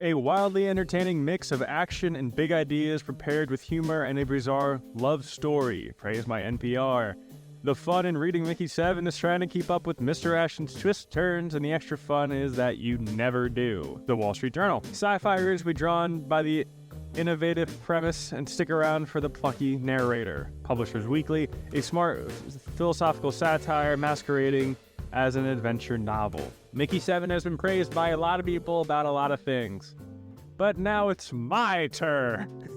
A wildly entertaining mix of action and big ideas prepared with humor and a bizarre love story. Praise my NPR. The fun in reading Mickey7 is trying to keep up with Mr. Ashton's twist turns, and the extra fun is that you never do. The Wall Street Journal. Sci-fi readers will be drawn by the innovative premise and stick around for the plucky narrator. Publishers Weekly, a smart philosophical satire masquerading as an adventure novel. Mickey7 has been praised by a lot of people about a lot of things. But now it's my turn.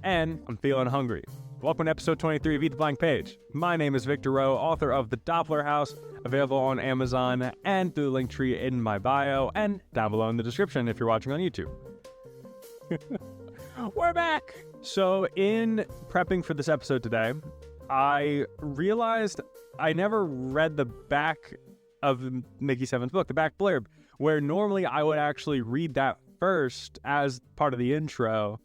And I'm feeling hungry. Welcome to episode 23 of Eat the Blank Page. My name is Victor Rowe, author of The Doppler House, available on Amazon and through the link tree in my bio and down below in the description if you're watching on YouTube. We're back! So in prepping for this episode today, I realized I never read the back of Mickey7's book, the back blurb, where normally I would actually read that first as part of the intro.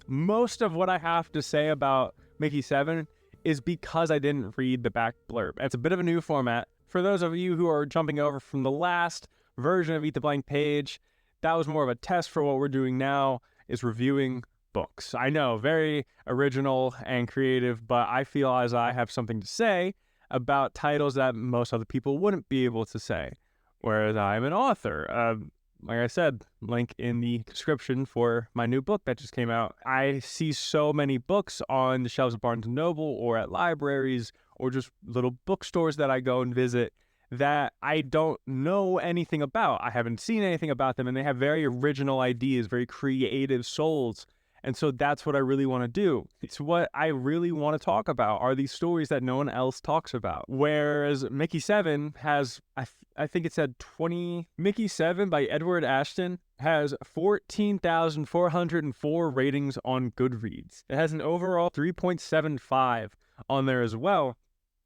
Most of what I have to say about Mickey7 is because I didn't read the back blurb. It's a bit of a new format. For those of you who are jumping over from the last version of Eat the Blank Page, that was more of a test for what we're doing now, is reviewing books. I know, very original and creative, but I feel as I have something to say about titles that most other people wouldn't be able to say, whereas I'm an author. Like I said, link in the description for my new book that just came out. I see so many books on the shelves of Barnes & Noble or at libraries or just little bookstores that I go and visit that I don't know anything about. I haven't seen anything about them, and they have very original ideas, very creative souls. And so that's what I really want to do. It's what I really want to talk about, are these stories that no one else talks about. Whereas Mickey7 has, I think it said Mickey7 by Edward Ashton has 14,404 ratings on Goodreads. It has an overall 3.75 on there as well.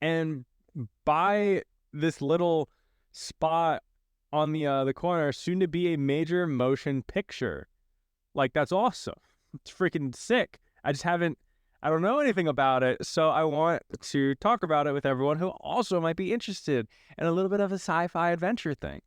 And by this little spot on the corner, soon to be a major motion picture. Like, that's awesome. It's freaking sick. I don't know anything about it, so I want to talk about it with everyone who also might be interested in a little bit of a sci-fi adventure thing.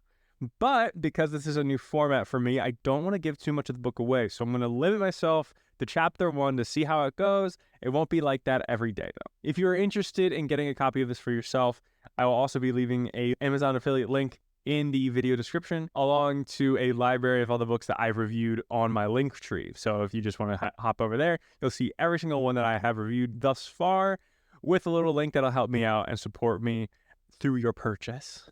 But because this is a new format for me, I don't want to give too much of the book away, so I'm going to limit myself to chapter 1 to see how it goes. It won't be like that every day, though. If you're interested in getting a copy of this for yourself, I will also be leaving an Amazon affiliate link in the video description, along to a library of all the books that I've reviewed on my link tree. So if you just want to hop over there, you'll see every single one that I have reviewed thus far with a little link that'll help me out and support me through your purchase.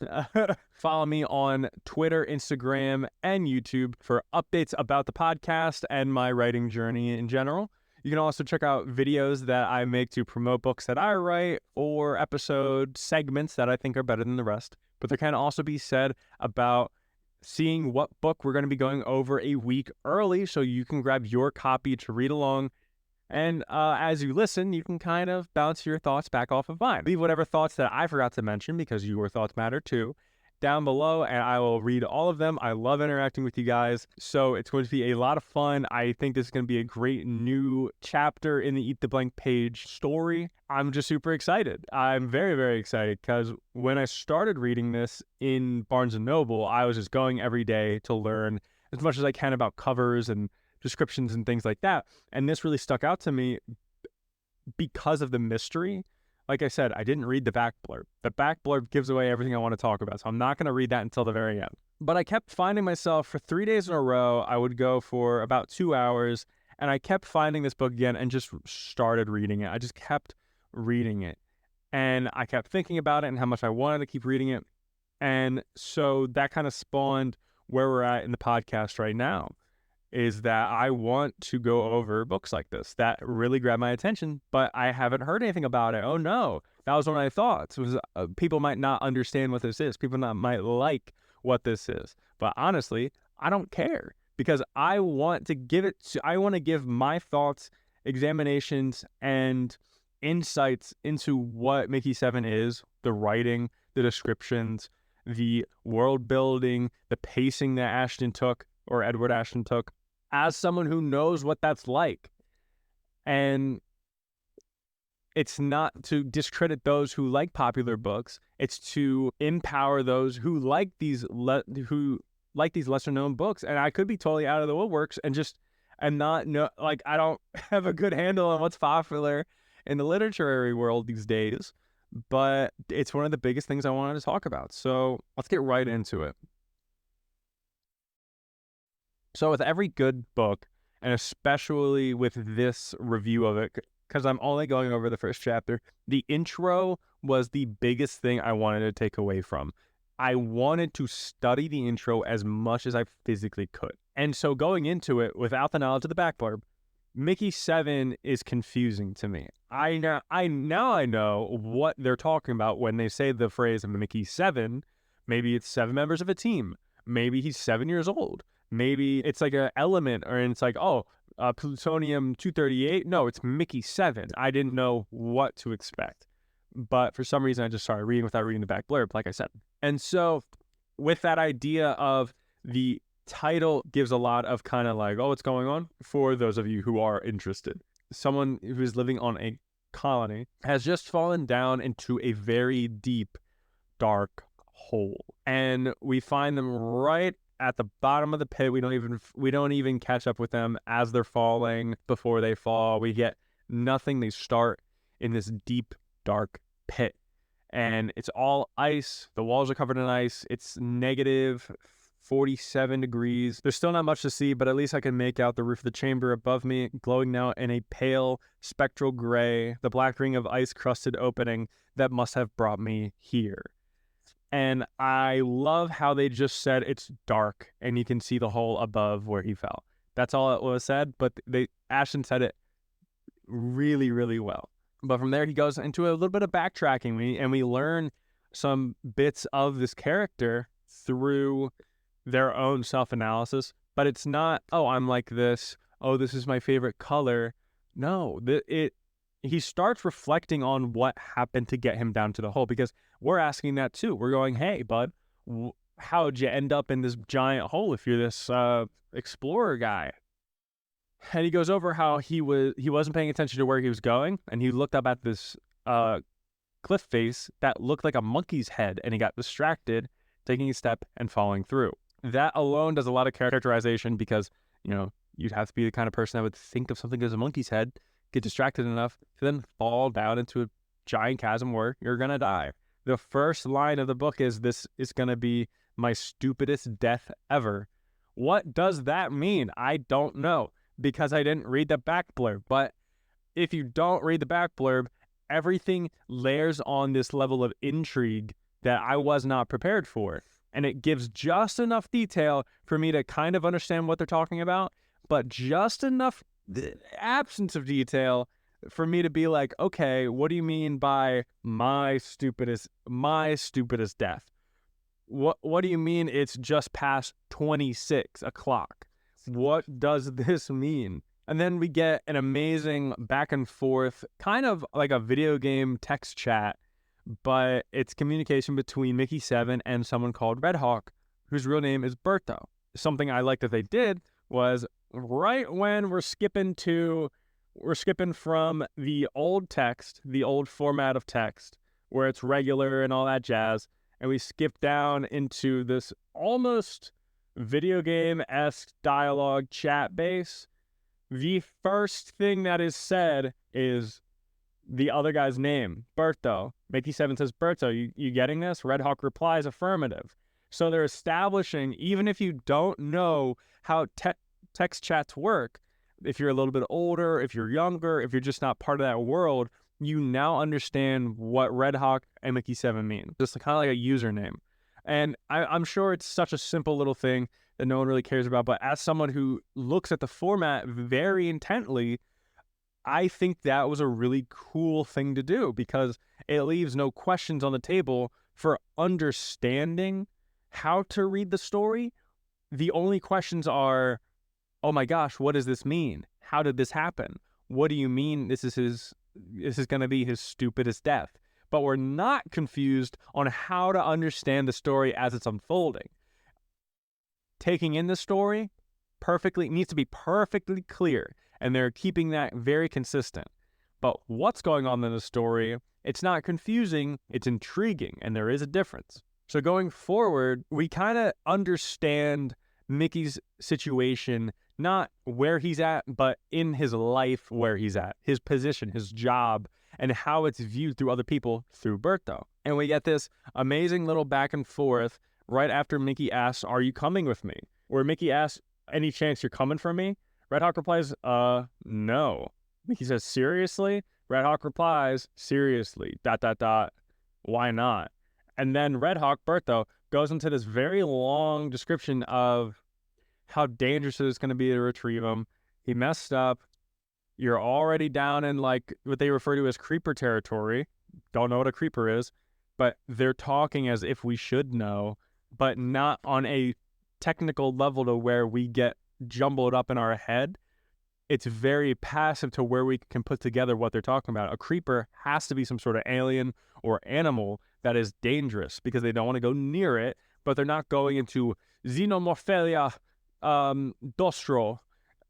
Follow me on Twitter, Instagram, and YouTube for updates about the podcast and my writing journey in general. You can also check out videos that I make to promote books that I write or episode segments that I think are better than the rest. But there can also be said about seeing what book we're going to be going over a week early so you can grab your copy to read along. And as you listen, you can kind of bounce your thoughts back off of mine. Leave whatever thoughts that I forgot to mention, because your thoughts matter too, down below, and I will read all of them. I love interacting with you guys, so it's going to be a lot of fun. I think this is going to be a great new chapter in the Eat the Blank Page story. I'm just super excited. I'm very, very excited, because when I started reading this in Barnes & Noble, I was just going every day to learn as much as I can about covers and descriptions and things like that. And this really stuck out to me because of the mystery. Like I said, I didn't read the back blurb. The back blurb gives away everything I want to talk about, so I'm not going to read that until the very end. But I kept finding myself for 3 days in a row. I would go for about 2 hours, and I kept finding this book again and just started reading it. I just kept reading it, and I kept thinking about it and how much I wanted to keep reading it. And so that kind of spawned where we're at in the podcast right now, is that I want to go over books like this that really grab my attention, but I haven't heard anything about it. Oh no, that was one of my thoughts, was people might not understand what this is. People might like what this is. But honestly, I don't care, because I want to give my thoughts, examinations, and insights into what Mickey7 is, the writing, the descriptions, the world building, the pacing that Edward Ashton took, as someone who knows what that's like. And it's not to discredit those who like popular books. It's to empower those who like these lesser known books. And I could be totally out of the woodworks and not know, like, I don't have a good handle on what's popular in the literary world these days, but it's one of the biggest things I wanted to talk about. So let's get right into it. So with every good book, and especially with this review of it, because I'm only going over the first chapter, the intro was the biggest thing I wanted to take away from. I wanted to study the intro as much as I physically could. And so going into it without the knowledge of the back blurb, Mickey7 is confusing to me. I know what they're talking about when they say the phrase Mickey7. Maybe it's 7 members of a team. Maybe he's 7 years old. Maybe it's like an element, or it's like, plutonium-238. No, it's Mickey7. I didn't know what to expect. But for some reason, I just started reading without reading the back blurb, like I said. And so with that idea of the title gives a lot of kind of like, what's going on? For those of you who are interested. Someone who is living on a colony has just fallen down into a very deep, dark hole. And we find them right at the bottom of the pit. We don't even catch up with them as they're falling. Before they fall, we get nothing. They start in this deep, dark pit, and it's all ice. The walls are covered in ice. It's negative 47 degrees. There's still not much to see, but at least I can make out the roof of the chamber above me, glowing now in a pale spectral gray, the black ring of ice-crusted opening that must have brought me here. And I love how they just said it's dark and you can see the hole above where he fell. That's all it was said, but Ashton said it really, really well. But from there, he goes into a little bit of backtracking, and we learn some bits of this character through their own self-analysis. But it's not, I'm like this. This is my favorite color. No, he starts reflecting on what happened to get him down to the hole, because we're asking that too. We're going, hey, bud, how'd you end up in this giant hole if you're this explorer guy? And he goes over how he wasn't paying attention to where he was going, and he looked up at this cliff face that looked like a monkey's head, and he got distracted, taking a step and falling through. That alone does a lot of characterization, because you'd have to be the kind of person that would think of something as a monkey's head, get distracted enough to then fall down into a giant chasm where you're gonna die. The first line of the book is, "This is gonna be my stupidest death ever." What does that mean? I don't know, because I didn't read the back blurb. But if you don't read the back blurb, everything layers on this level of intrigue that I was not prepared for. And it gives just enough detail for me to kind of understand what they're talking about, but just enough absence of detail for me to be like, okay, what do you mean by my stupidest death? What do you mean it's just past 26 o'clock? What does this mean? And then we get an amazing back and forth, kind of like a video game text chat, but it's communication between Mickey7 and someone called Red Hawk, whose real name is Berto. Something I like that they did was, right when we're skipping from the old text, the old format of text, where it's regular and all that jazz, and we skip down into this almost video game-esque dialogue chat base, the first thing that is said is the other guy's name, Berto. Mickey7 says, Berto, you getting this? Red Hawk replies, affirmative. So they're establishing, even if you don't know how text chats work, if you're a little bit older, if you're younger, if you're just not part of that world, you now understand what Red Hawk and Mickey7 mean. Just kind of like a username. And I'm sure it's such a simple little thing that no one really cares about, but as someone who looks at the format very intently, I think that was a really cool thing to do, because it leaves no questions on the table for understanding how to read the story. The only questions are, oh my gosh, what does this mean? How did this happen? What do you mean this is going to be his stupidest death? But we're not confused on how to understand the story as it's unfolding. Taking in the story needs to be perfectly clear, and they're keeping that very consistent. But what's going on in the story, it's not confusing, it's intriguing, and there is a difference. So going forward, we kind of understand Mickey's situation, not where he's at, but in his life where he's at, his position, his job, and how it's viewed through other people through Berto. And we get this amazing little back and forth right after Mickey asks, "Are you coming with me?" Where Mickey asks, "Any chance you're coming for me?" Red Hawk replies, no. Mickey says, "Seriously?" Red Hawk replies, "Seriously, ... why not?" And then Red Hawk, Berto, goes into this very long description of how dangerous it is going to be to retrieve him. He messed up. You're already down in like what they refer to as creeper territory. Don't know what a creeper is, but they're talking as if we should know, but not on a technical level to where we get jumbled up in our head. It's very passive to where we can put together what they're talking about. A creeper has to be some sort of alien or animal that is dangerous because they don't want to go near it, but they're not going into Xenomorphalia Dostro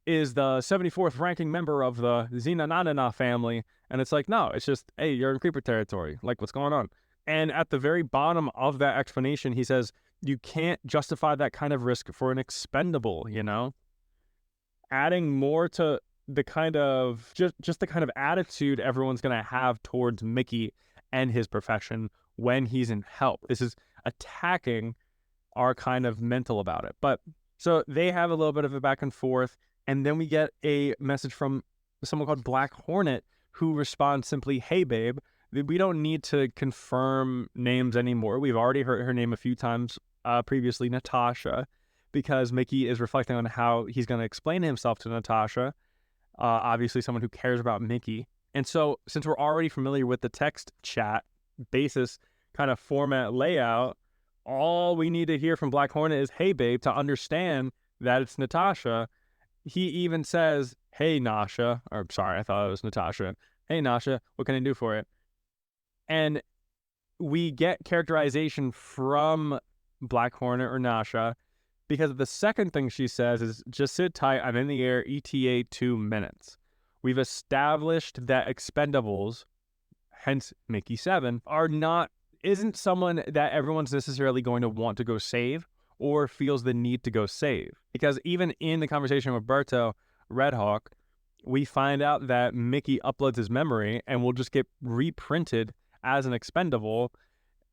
is the 74th ranking member of the Xenonanana family. And it's like, no, it's just, hey, you're in creeper territory. Like, what's going on? And at the very bottom of that explanation, he says, you can't justify that kind of risk for an expendable, you know? Adding more to the kind of, just the kind of attitude everyone's going to have towards Mickey and his profession when he's in help. This is attacking our kind of mental about it. But so they have a little bit of a back and forth. And then we get a message from someone called Black Hornet who responds simply, "Hey, babe." We don't need to confirm names anymore. We've already heard her name a few times previously, Natasha, because Mickey is reflecting on how he's going to explain himself to Natasha, obviously someone who cares about Mickey. And so since we're already familiar with the text chat basis kind of format layout, all we need to hear from Black Hornet is, "Hey, babe," to understand that it's Natasha. He even says, "Hey, Nasha," or sorry, I thought it was Natasha. "Hey, Nasha, what can I do for it?" And we get characterization from Black Hornet or Nasha because the second thing she says is, "Just sit tight, I'm in the air, ETA 2 minutes." We've established that expendables, hence Mickey7, isn't someone that everyone's necessarily going to want to go save or feels the need to go save. Because even in the conversation with Berto, Red Hawk, we find out that Mickey uploads his memory and will just get reprinted as an expendable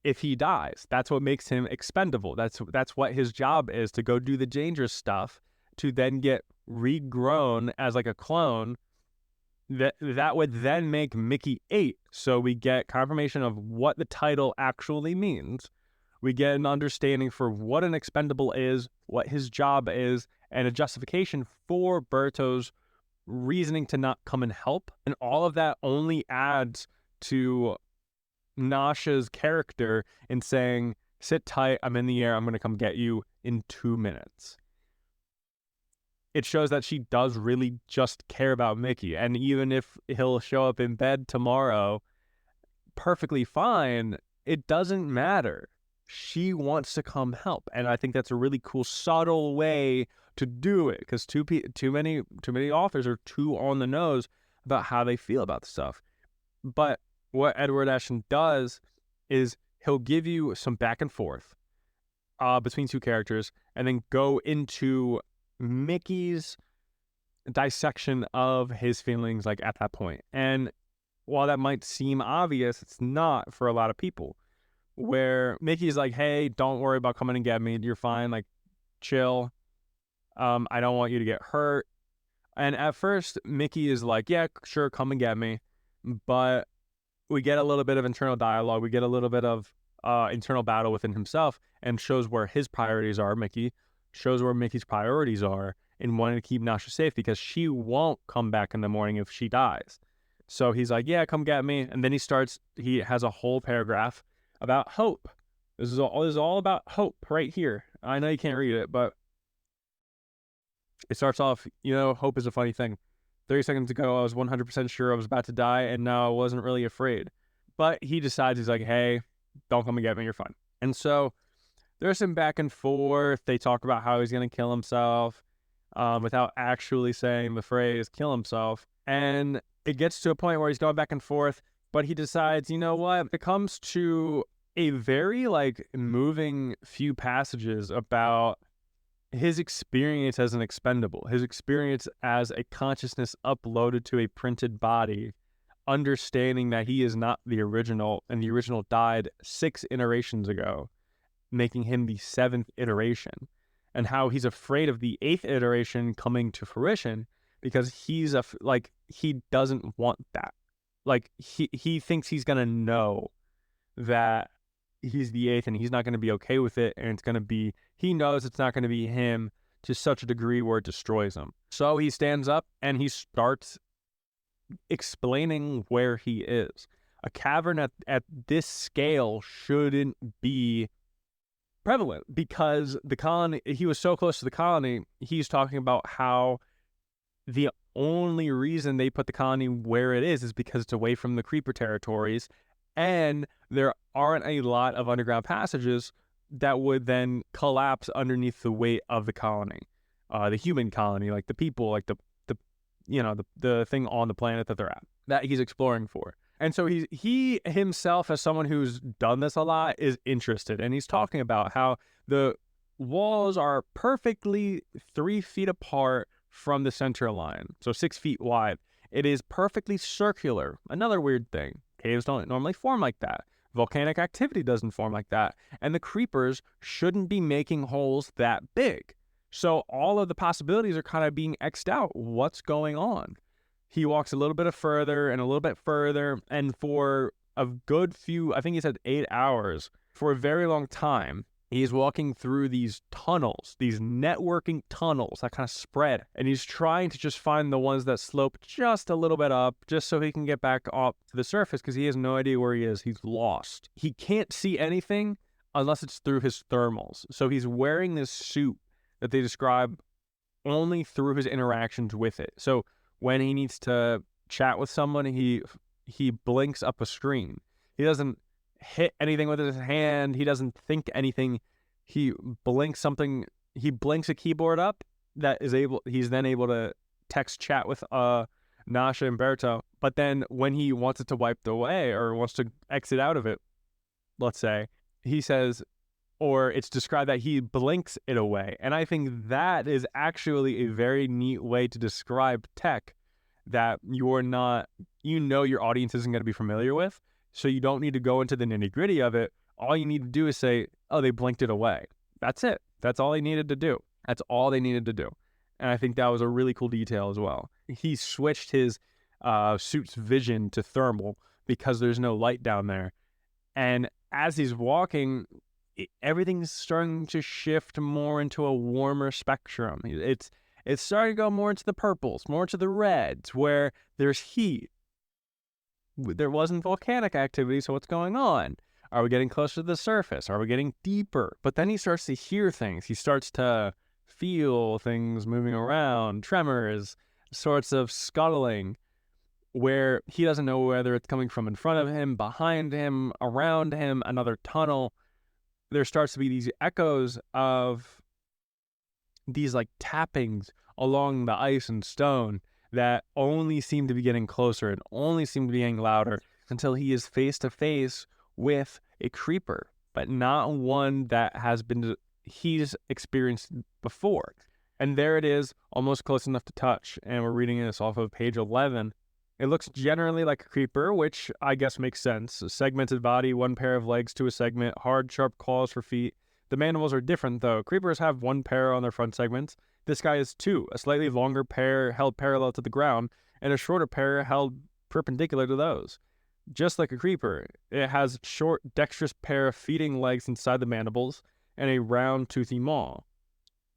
if he dies. That's what makes him expendable. That's what his job is, to go do the dangerous stuff, to then get regrown as like a clone. That would then make Mickey 8. So we get confirmation of what the title actually means. We get an understanding for what an expendable is, what his job is, and a justification for Berto's reasoning to not come and help. And all of that only adds to Nasha's character in saying, "Sit tight, I'm in the air, I'm going to come get you in 2 minutes." It shows that she does really just care about Mickey. And even if he'll show up in bed tomorrow perfectly fine, it doesn't matter. She wants to come help. And I think that's a really cool, subtle way to do it, because too many authors are too on the nose about how they feel about the stuff. But what Edward Ashton does is he'll give you some back and forth between two characters and then go into Mickey's dissection of his feelings like at that point. And while that might seem obvious, it's not for a lot of people, where Mickey's like, "Hey, don't worry about coming and get me. You're fine. Like, chill. I don't want you to get hurt." And at first, Mickey is like, "Yeah, sure, come and get me." But we get a little bit of internal dialogue. We get a little bit of internal battle within himself, and shows where his priorities are. Mickey shows where Mickey's priorities are in wanting to keep Nasha safe, because she won't come back in the morning if she dies. So he's like, "Yeah, come get me." And then he has a whole paragraph about hope. This is all about hope right here. I know you can't read it, but it starts off, hope is a funny thing. 30 seconds ago, I was 100% sure I was about to die, and now I wasn't really afraid. But he decides, he's like, "Hey, don't come and get me, you're fine." And so there's some back and forth. They talk about how he's going to kill himself without actually saying the phrase kill himself. And it gets to a point where he's going back and forth, but he decides, you know what? It comes to a very like moving few passages about his experience as an expendable, his experience as a consciousness uploaded to a printed body, understanding that he is not the original, and the original died 6 iterations ago, making him the 7th iteration, and how he's afraid of the 8th iteration coming to fruition because he doesn't want that. Like he thinks he's gonna know that he's the 8th and he's not going to be okay with it, and he knows it's not going to be him to such a degree where it destroys him. So he stands up and he starts explaining where he is. A cavern at this scale shouldn't be prevalent because the colony, he was so close to the colony, he's talking about how the only reason they put the colony where it is because it's away from the creeper territories, and there aren't a lot of underground passages that would then collapse underneath the weight of the colony, the human colony, like the people, like the thing on the planet that they're at, that he's exploring for. And so he himself, as someone who's done this a lot, is interested, and he's talking about how the walls are perfectly 3 feet apart from the center line, so 6 feet wide. It is perfectly circular. Another weird thing. Caves don't normally form like that. Volcanic activity doesn't form like that. And the creepers shouldn't be making holes that big. So all of the possibilities are kind of being X'd out. What's going on? He walks a little bit further and a little bit further. And for a good few, I think he said 8 hours, for a very long time, he's walking through these tunnels, these networking tunnels that kind of spread. And he's trying to just find the ones that slope just a little bit up, just so he can get back up to the surface, because he has no idea where he is. He's lost. He can't see anything unless it's through his thermals. So he's wearing this suit that they describe only through his interactions with it. So when he needs to chat with someone, he blinks up a screen. He doesn't hit anything with his hand. He doesn't think anything. He blinks something. He blinks a keyboard up he's then able to text chat with Nasha and Berto. But then when he wants it to wipe away or wants to exit out of it, let's say, he says, or it's described that he blinks it away. And I think that is actually a very neat way to describe tech that your audience isn't going to be familiar with. So you don't need to go into the nitty-gritty of it. All you need to do is say, oh, they blinked it away. That's it. That's all they needed to do. That's all they needed to do. And I think that was a really cool detail as well. He switched his suit's vision to thermal because there's no light down there. And as he's walking, everything's starting to shift more into a warmer spectrum. It's starting to go more into the purples, more into the reds, where there's heat. There wasn't volcanic activity, so what's going on? Are we getting closer to the surface? Are we getting deeper? But then he starts to hear things. He starts to feel things moving around, tremors, sorts of scuttling, where he doesn't know whether it's coming from in front of him, behind him, around him, another tunnel. There starts to be these echoes of these like tappings along the ice and stone that only seem to be getting closer and only seem to be getting louder until he is face to face with a creeper, but not one that he's experienced before. And there it is, almost close enough to touch. And we're reading this off of page 11. It looks generally like a creeper, which I guess makes sense. A segmented body, 1 pair of legs to a segment, hard, sharp claws for feet. The mandibles are different, though. Creepers have 1 pair on their front segments. This guy has 2, a slightly longer pair held parallel to the ground, and a shorter pair held perpendicular to those. Just like a creeper, it has short, dexterous pair of feeding legs inside the mandibles, and a round, toothy maw.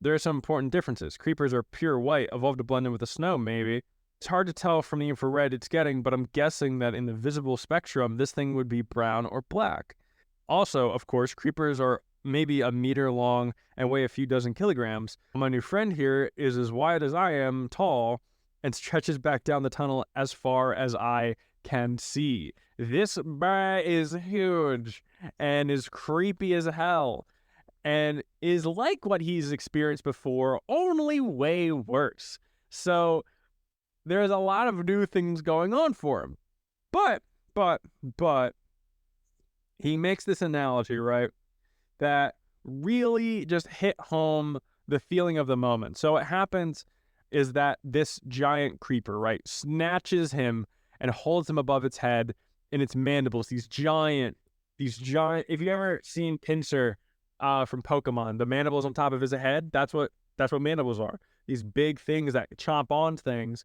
There are some important differences. Creepers are pure white, evolved to blend in with the snow, maybe. It's hard to tell from the infrared it's getting, but I'm guessing that in the visible spectrum, this thing would be brown or black. Also, of course, creepers are maybe a meter long and weigh a few dozen kilograms. My new friend here is as wide as I am tall and stretches back down the tunnel as far as I can see. This guy is huge and is creepy as hell and is like what he's experienced before, only way worse. So there's a lot of new things going on for him. But he makes this analogy, right, that really just hit home the feeling of the moment. So what happens is that this giant creeper, right, snatches him and holds him above its head in its mandibles, these giant, if you ever seen Pinsir from Pokemon, the mandibles on top of his head, that's what mandibles are. These big things that chomp on things,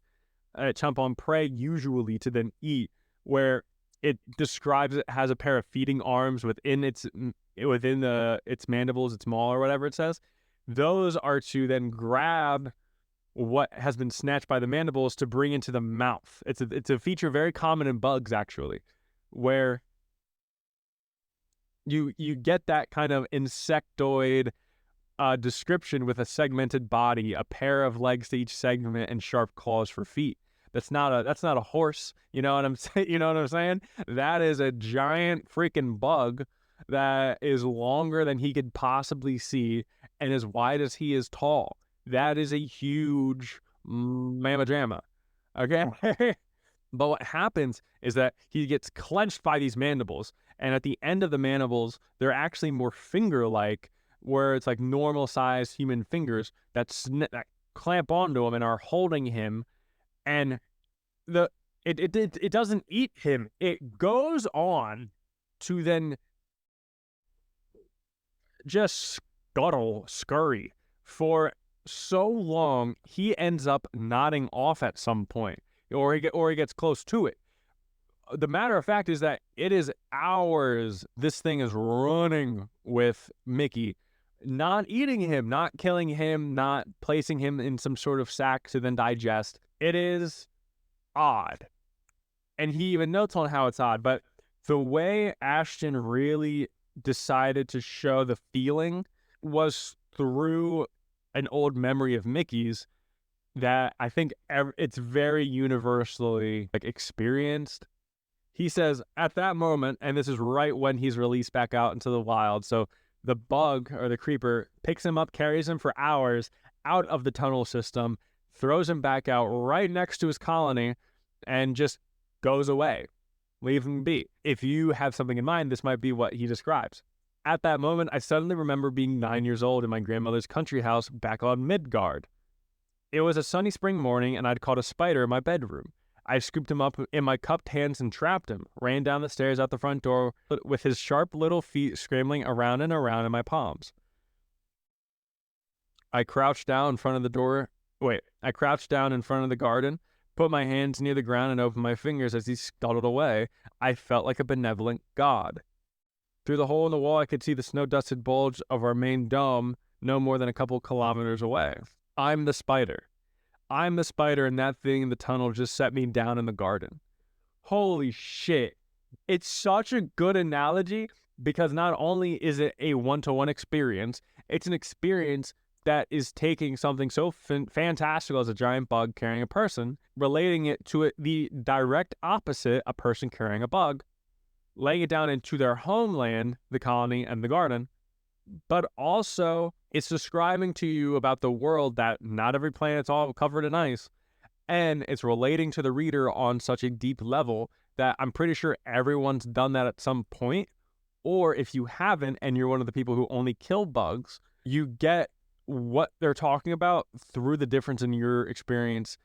chomp on prey usually to then eat, where it describes it has a pair of feeding arms within its mandibles, its maw or whatever it says. Those are to then grab what has been snatched by the mandibles to bring into the mouth. It's a feature very common in bugs, actually, where you get that kind of insectoid description with a segmented body, a pair of legs to each segment, and sharp claws for feet. That's not a horse. You know what I'm saying? You know what I'm saying? That is a giant freaking bug that is longer than he could possibly see and as wide as he is tall. That is a huge mamma jamma. Okay? But what happens is that he gets clenched by these mandibles, and at the end of the mandibles, they're actually more finger-like, where it's like normal-sized human fingers that clamp onto him and are holding him. And it doesn't eat him. It goes on to then just scurry for so long he ends up nodding off at some point, or he gets close to it. The matter of fact is that it is hours this thing is running with Mickey, not eating him, not killing him, not placing him in some sort of sack to then digest. It is odd. And he even notes on how it's odd, but the way Ashton really decided to show the feeling was through an old memory of Mickey's that I think it's very universally experienced. He says at that moment, and this is right when he's released back out into the wild, so the bug or the creeper picks him up, carries him for hours out of the tunnel system, throws him back out right next to his colony, and just goes away. Leave him be. If you have something in mind, this might be what he describes. At that moment, I suddenly remember being 9 years old in my grandmother's country house back on Midgard. It was a sunny spring morning, and I'd caught a spider in my bedroom. I scooped him up in my cupped hands and trapped him, ran down the stairs out the front door with his sharp little feet scrambling around and around in my palms. I crouched down in front of the garden, put my hands near the ground and opened my fingers as he scuttled away. I felt like a benevolent god. Through the hole in the wall, I could see the snow-dusted bulge of our main dome no more than a couple kilometers away. I'm the spider, and that thing in the tunnel just set me down in the garden. Holy shit. It's such a good analogy because not only is it a one-to-one experience, it's an experience that is taking something so fantastical as a giant bug carrying a person, relating it to the direct opposite, a person carrying a bug, laying it down into their homeland, the colony and the garden, but also it's describing to you about the world that not every planet's all covered in ice, and it's relating to the reader on such a deep level that I'm pretty sure everyone's done that at some point, or if you haven't and you're one of the people who only kill bugs, you get what they're talking about through the difference in your experience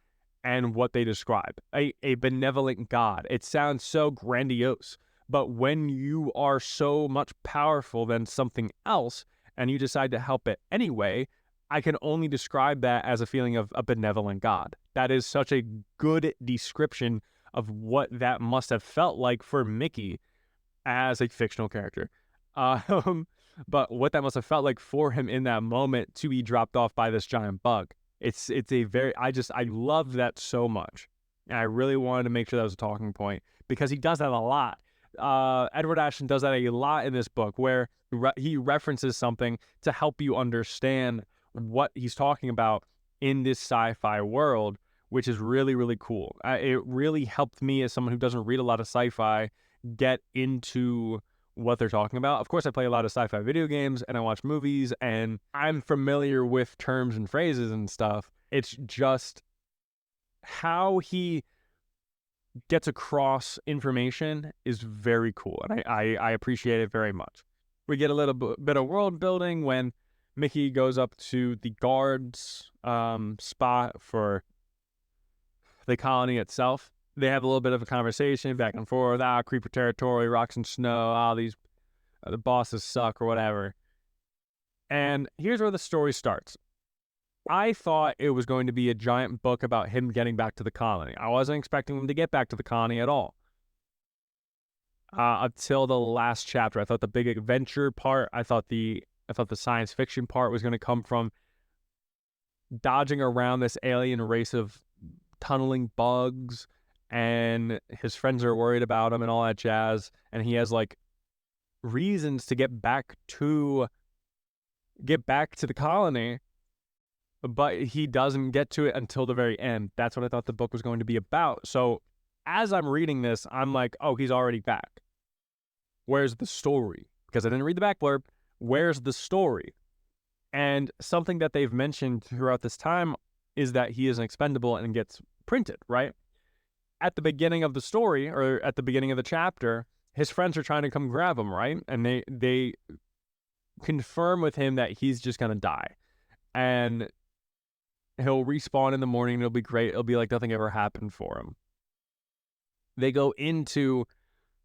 and what they describe. A benevolent god. It sounds so grandiose, but when you are so much powerful than something else and you decide to help it anyway, I can only describe that as a feeling of a benevolent god. That is such a good description of what that must have felt like for Mickey as a fictional character. But what that must have felt like for him in that moment to be dropped off by this giant bug. It's a very, I love that so much. And I really wanted to make sure that was a talking point because he does that a lot. Edward Ashton does that a lot in this book where he references something to help you understand what he's talking about in this sci-fi world, which is really, really cool. It really helped me as someone who doesn't read a lot of sci-fi get into what they're talking about. Of course, I play a lot of sci-fi video games and I watch movies and I'm familiar with terms and phrases and stuff. It's just how he gets across information is very cool, and I appreciate it very much. We get a little bit of world building when Mickey goes up to the guards spot for the colony itself. They have a little bit of a conversation back and forth. Creeper territory, rocks and snow. These the bosses suck or whatever. And here's where the story starts. I thought it was going to be a giant book about him getting back to the colony. I wasn't expecting him to get back to the colony at all. Until the last chapter. I thought the big adventure part, I thought the science fiction part was going to come from dodging around this alien race of tunneling bugs, and his friends are worried about him and all that jazz, and he has like reasons to get back to the colony, but he doesn't get to it until the very end. That's what I thought the book was going to be about. So as I'm reading this, I'm like, oh, he's already back. Where's the story? Because I didn't read the back blurb. Where's the story? And something that they've mentioned throughout this time is that he is an expendable and gets printed, right? At the beginning of the story, or at the beginning of the chapter, his friends are trying to come grab him, right? And they confirm with him that he's just going to die. And he'll respawn in the morning, and it'll be great. It'll be like nothing ever happened for him. They go into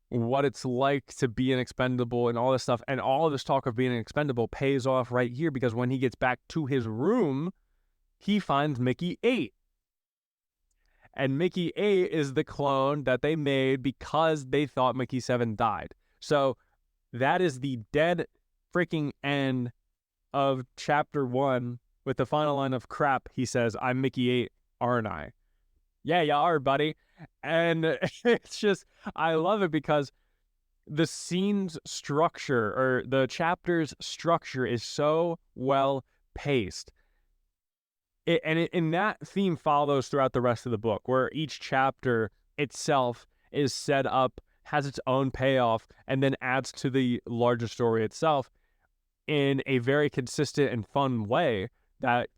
what it's like to be an expendable and all this stuff. And all of this talk of being an expendable pays off right here, because when he gets back to his room, he finds Mickey-8. And Mickey-8 is the clone that they made because they thought Mickey-7 died. So that is the dead freaking end of chapter 1 with the final line of crap. He says, "I'm Mickey-8, aren't I?" Yeah, you are, buddy. And it's just, I love it because the scene's structure, or the chapter's structure, is so well paced. And that theme follows throughout the rest of the book, where each chapter itself is set up, has its own payoff, and then adds to the larger story itself in a very consistent and fun way that,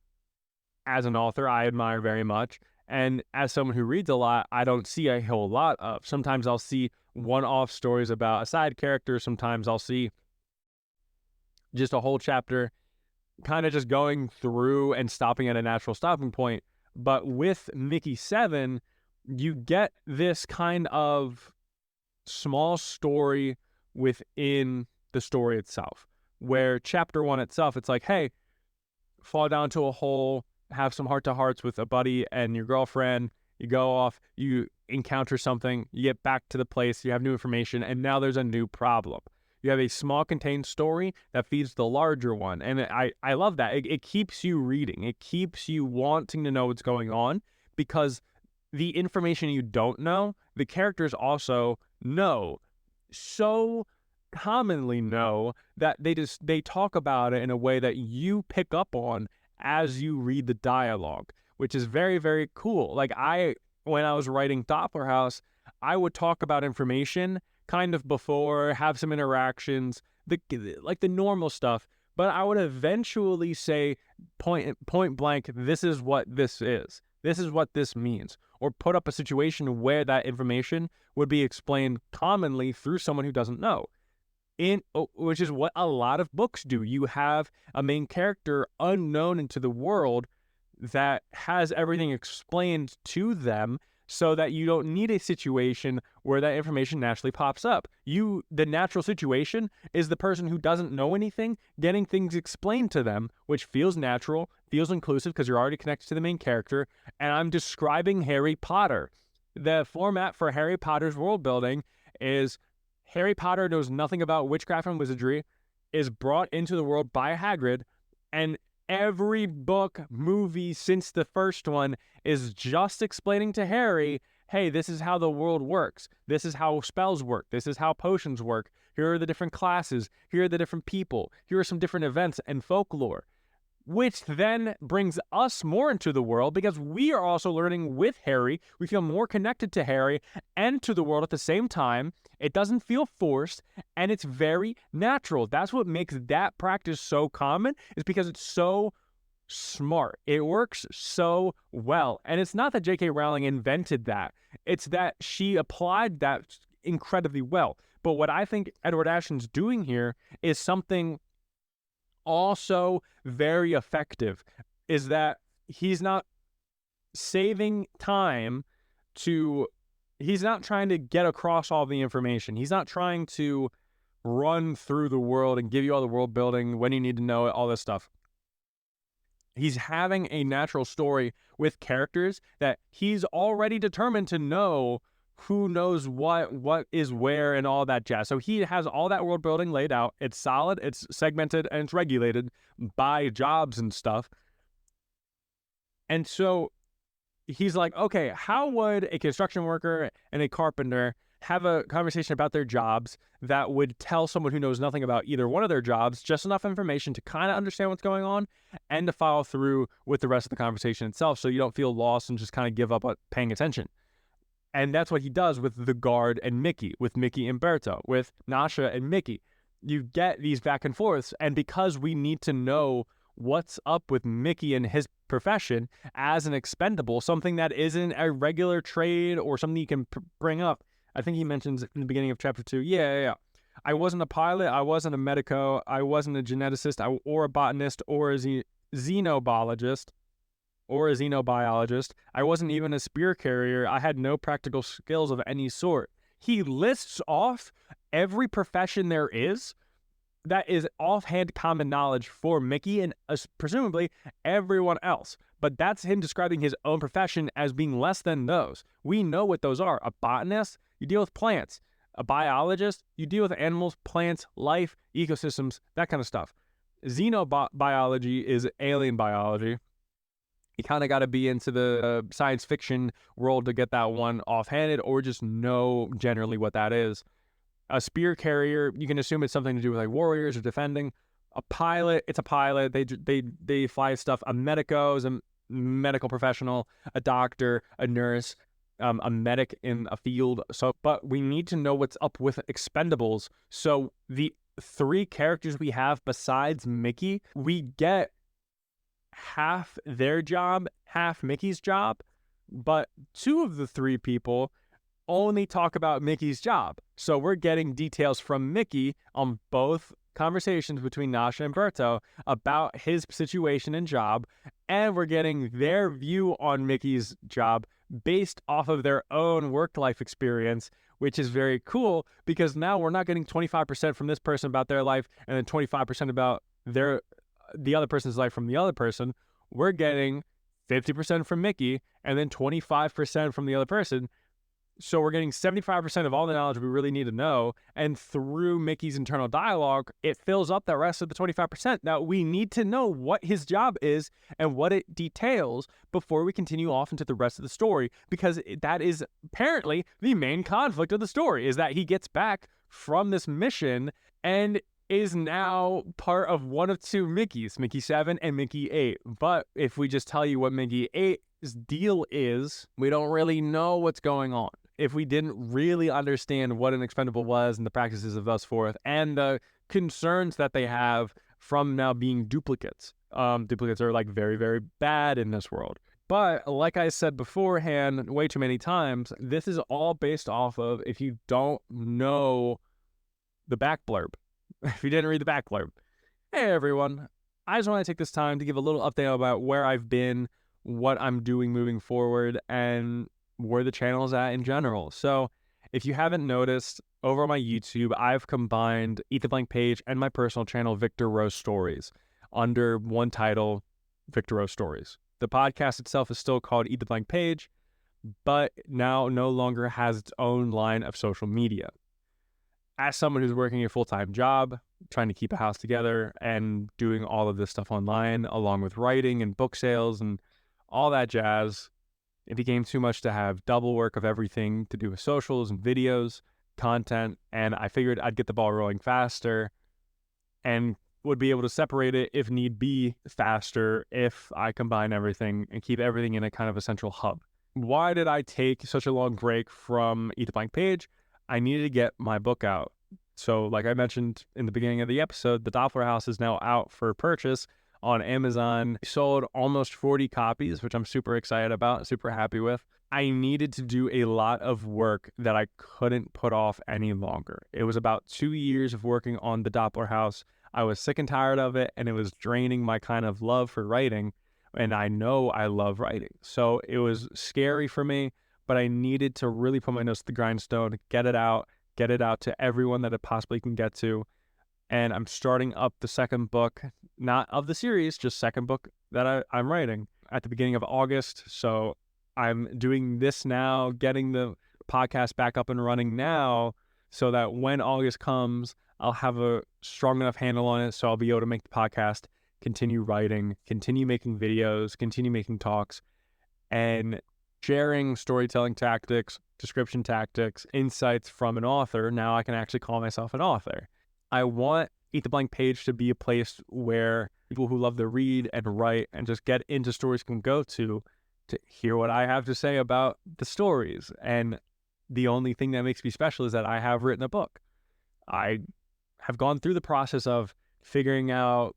as an author, I admire very much. And as someone who reads a lot, I don't see a whole lot of. Sometimes I'll see one-off stories about a side character. Sometimes I'll see just a whole chapter kind of just going through and stopping at a natural stopping point. But with Mickey-7, you get this kind of small story within the story itself, where chapter 1 itself, it's like, hey, fall down to a hole, have some heart-to-hearts with a buddy and your girlfriend, you go off, you encounter something, you get back to the place, you have new information, and now there's a new problem. You have a small contained story that feeds the larger one. And I love that. It keeps you reading. It keeps you wanting to know what's going on, because the information you don't know, the characters also know. So commonly know that they talk about it in a way that you pick up on as you read the dialogue, which is very, very cool. Like when I was writing Doppler House, I would talk about information kind of before, have some interactions, like the normal stuff, but I would eventually say point blank, this is what this is. This is what this means. Or put up a situation where that information would be explained commonly through someone who doesn't know. Which is what a lot of books do. You have a main character unknown into the world that has everything explained to them, so that you don't need a situation where that information naturally pops up. The natural situation is the person who doesn't know anything getting things explained to them, which feels natural, feels inclusive, because you're already connected to the main character. And I'm describing Harry Potter. The format for Harry Potter's world building is Harry Potter knows nothing about witchcraft and wizardry, is brought into the world by Hagrid, and every book, movie since the first one is just explaining to Harry, hey, this is how the world works. This is how spells work. This is how potions work. Here are the different classes. Here are the different people. Here are some different events and folklore, which then brings us more into the world, because we are also learning with Harry. We feel more connected to Harry and to the world at the same time. It doesn't feel forced, and it's very natural. That's what makes that practice so common, is because it's so smart. It works so well. And it's not that J.K. Rowling invented that. It's that she applied that incredibly well. But what I think Edward Ashton's doing here is something also very effective, is that he's not saving time to, he's not trying to get across all the information. He's not trying to run through the world and give you all the world building when you need to know it, all this stuff. He's having a natural story with characters that he's already determined to know who knows what is where and all that jazz. So he has all that world building laid out. It's solid, it's segmented, and it's regulated by jobs and stuff. And so he's like, okay, how would a construction worker and a carpenter have a conversation about their jobs that would tell someone who knows nothing about either one of their jobs just enough information to kind of understand what's going on and to follow through with the rest of the conversation itself, so you don't feel lost and just kind of give up paying attention. And that's what he does with the guard and Mickey, with Mickey and Berto, with Nasha and Mickey. You get these back and forths, and because we need to know what's up with Mickey and his profession as an expendable, something that isn't a regular trade or something you can bring up. I think he mentions in the beginning of chapter 2, yeah. I wasn't a pilot, I wasn't a medico, I wasn't a geneticist, or a botanist, or a xenobiologist, I wasn't even a spear carrier. I had no practical skills of any sort. He lists off every profession there is that is offhand common knowledge for Mickey and presumably everyone else. But that's him describing his own profession as being less than those. We know what those are. A botanist, you deal with plants. A biologist, you deal with animals, plants, life, ecosystems, that kind of stuff. Xenobiology is alien biology. You kind of got to be into the science fiction world to get that one offhanded, or just know generally what that is. A spear carrier, you can assume it's something to do with like warriors or defending. A pilot, it's a pilot. They fly stuff. A medico is a medical professional. A doctor, a nurse, a medic in a field. So, but we need to know what's up with expendables. So the 3 characters we have besides Mickey, we get half their job, half Mickey's job, but 2 of the 3 people only talk about Mickey's job. So we're getting details from Mickey on both conversations between Nasha and Berto about his situation and job, and we're getting their view on Mickey's job based off of their own work-life experience, which is very cool, because now we're not getting 25% from this person about their life and then 25% about the other person's life from the other person. We're getting 50% from Mickey and then 25% from the other person. So we're getting 75% of all the knowledge we really need to know. And through Mickey's internal dialogue, it fills up the rest of the 25%. Now, we need to know what his job is and what it details before we continue off into the rest of the story, because that is apparently the main conflict of the story, is that he gets back from this mission and is now part of one of 2 Mickeys, Mickey7 and Mickey8. But if we just tell you what Mickey8's deal is, we don't really know what's going on. If we didn't really understand what an expendable was and the practices of thus forth, and the concerns that they have from now being duplicates. Duplicates are like very, very bad in this world. But like I said beforehand, way too many times, this is all based off of if you don't know the back blurb. If you didn't read the back blurb. Hey everyone, I just want to take this time to give a little update about where I've been, what I'm doing moving forward, and where the channel is at in general. So if you haven't noticed, over on my YouTube, I've combined Eat the Blank Page and my personal channel, Victor Rose Stories, under one title, Victor Rose Stories. The podcast itself is still called Eat the Blank Page, but now no longer has its own line of social media. As someone who's working a full-time job, trying to keep a house together and doing all of this stuff online, along with writing and book sales and all that jazz, it became too much to have double work of everything to do with socials and videos, content, and I figured I'd get the ball rolling faster and would be able to separate it if need be faster if I combine everything and keep everything in a kind of a central hub. Why did I take such a long break from Eat the Blank Page? I needed to get my book out. So like I mentioned in the beginning of the episode, the Doppler House is now out for purchase on Amazon. Sold almost 40 copies, which I'm super excited about, super happy with. I needed to do a lot of work that I couldn't put off any longer. It was about 2 years of working on the Doppler House. I was sick and tired of it, and it was draining my kind of love for writing, and I know I love writing. So it was scary for me, but I needed to really put my nose to the grindstone, get it out to everyone that it possibly can get to. And I'm starting up the second book, not of the series, just second book that I'm writing at the beginning of August. So I'm doing this now, getting the podcast back up and running now, so that when August comes, I'll have a strong enough handle on it so I'll be able to make the podcast, continue writing, continue making videos, continue making talks, and sharing storytelling tactics, description tactics, insights from an author. Now I can actually call myself an author. I want Eat the Blank Page to be a place where people who love to read and write and just get into stories can go to hear what I have to say about the stories. And the only thing that makes me special is that I have written a book. I have gone through the process of figuring out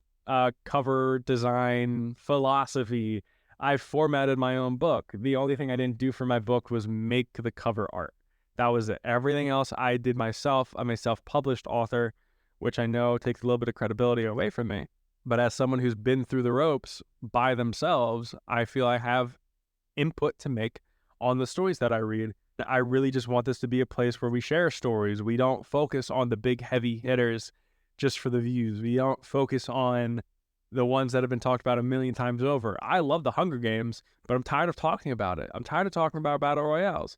cover design philosophy. I've formatted my own book. The only thing I didn't do for my book was make the cover art. That was it. Everything else I did myself. I'm a self-published author, which I know takes a little bit of credibility away from me. But as someone who's been through the ropes by themselves, I feel I have input to make on the stories that I read. I really just want this to be a place where we share stories. We don't focus on the big heavy hitters just for the views. We don't focus on the ones that have been talked about a million times over. I love the Hunger Games, but I'm tired of talking about it. I'm tired of talking about battle royales.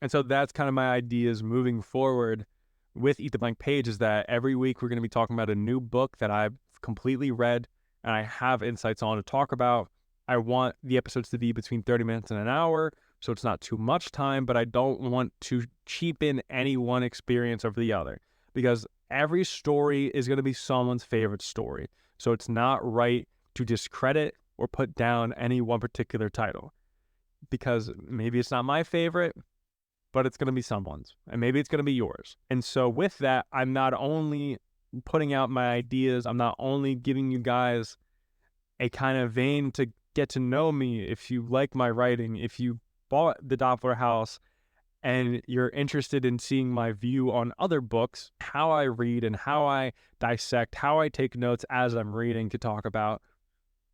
And so that's kind of my ideas moving forward with Eat the Blank Page, is that every week we're going to be talking about a new book that I've completely read and I have insights on to talk about. I want the episodes to be between 30 minutes and an hour, so it's not too much time, but I don't want to cheapen any one experience over the other, because every story is going to be someone's favorite story. So it's not right to discredit or put down any one particular title, because maybe it's not my favorite, but it's going to be someone's, and maybe it's going to be yours. And so with that, I'm not only putting out my ideas, I'm not only giving you guys a kind of vein to get to know me. If you like my writing, if you bought the Doppler House and you're interested in seeing my view on other books, how I read and how I dissect, how I take notes as I'm reading to talk about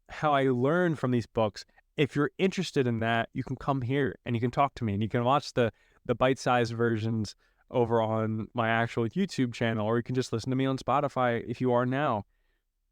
how I learn from these books. If you're interested in that, you can come here and you can talk to me, and you can watch the bite-sized versions over on my actual YouTube channel, or you can just listen to me on Spotify if you are now.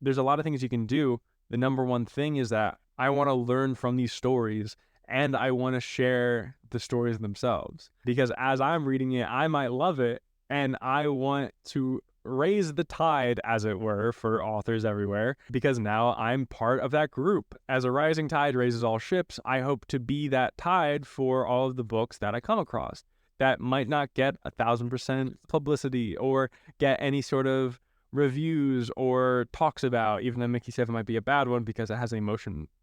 There's a lot of things you can do. The number one thing is that I want to learn from these stories, and I want to share the stories themselves, because as I'm reading it, I might love it, and I want to raise the tide, as it were, for authors everywhere, because now I'm part of that group. As a rising tide raises all ships, I hope to be that tide for all of the books that I come across that might not get 1,000% publicity or get any sort of reviews or talks about, even though Mickey7 might be a bad one because it has a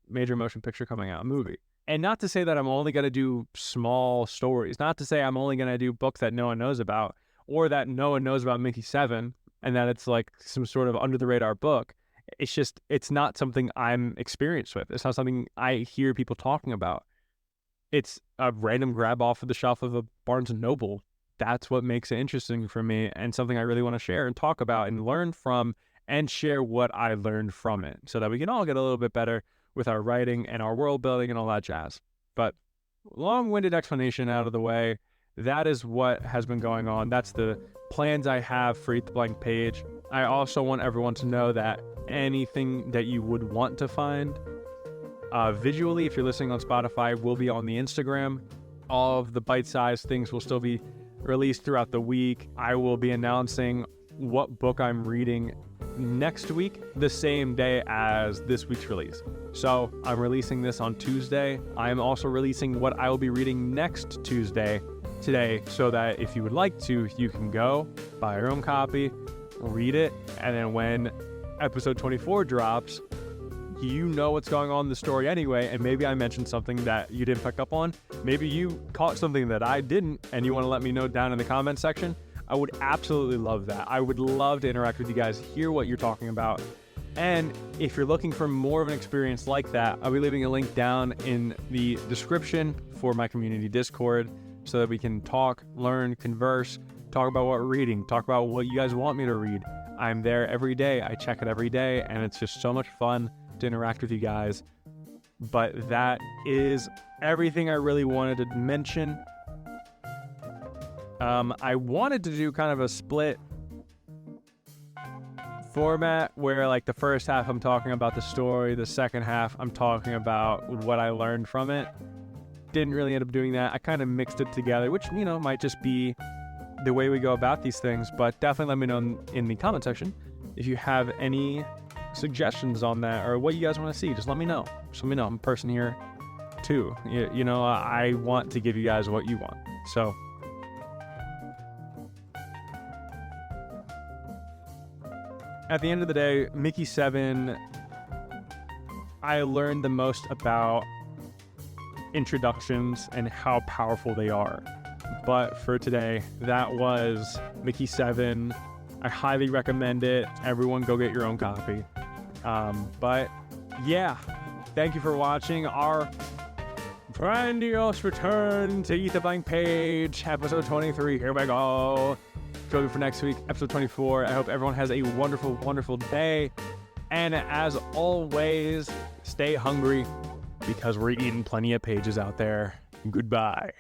major motion picture coming out, a movie. And not to say that I'm only going to do small stories, not to say I'm only going to do books that no one knows about, or that no one knows about Mickey7 and that it's like some sort of under the radar book. It's just, it's not something I'm experienced with. It's not something I hear people talking about. It's a random grab off of the shelf of a Barnes & Noble. That's what makes it interesting for me, and something I really want to share and talk about and learn from, and share what I learned from it, so that we can all get a little bit better with our writing and our world building and all that jazz. But long-winded explanation out of the way, that is what has been going on. That's the plans I have for Eat the Blank Page. I also want everyone to know that anything that you would want to find visually, if you're listening on Spotify, will be on the Instagram. All of the bite-sized things will still be released throughout the week. I will be announcing what book I'm reading next week, the same day as this week's release. So I'm releasing this on Tuesday. I'm also releasing what I will be reading next Tuesday today, so that if you would like to, you can go buy your own copy, read it, and then when episode 24 drops, you know what's going on in the story anyway, and maybe I mentioned something that you didn't pick up on. Maybe you caught something that I didn't, and you want to let me know down in the comment section. I would absolutely love that. I would love to interact with you guys, hear what you're talking about, And if you're looking for more of an experience like that, I'll be leaving a link down in the description for my community Discord so that we can talk, learn, converse, talk about what we're reading, talk about what you guys want me to read. I'm there every day. I check it every day, and it's just so much fun to interact with you guys. But that is everything I really wanted to mention. I wanted to do kind of a split format where like the first half I'm talking about the story, the second half I'm talking about what I learned from it. Didn't really end up doing that. I kind of mixed it together, which, you know, might just be the way we go about these things, but definitely let me know in the comment section if you have any suggestions on that or what you guys want to see. Just let me know. I'm a person here too. You know, I want to give you guys what you want. So at the end of the day, Mickey7, I learned the most about introductions and how powerful they are. But for today, that was Mickey7. I highly recommend it. Everyone go get your own copy. But yeah, thank you for watching our grandiose return to Eat the Blank Page, episode 23. Here we go. Join me for next week, episode 24. I hope everyone has a wonderful, wonderful day. And as always, stay hungry because we're eating plenty of pages out there. Goodbye.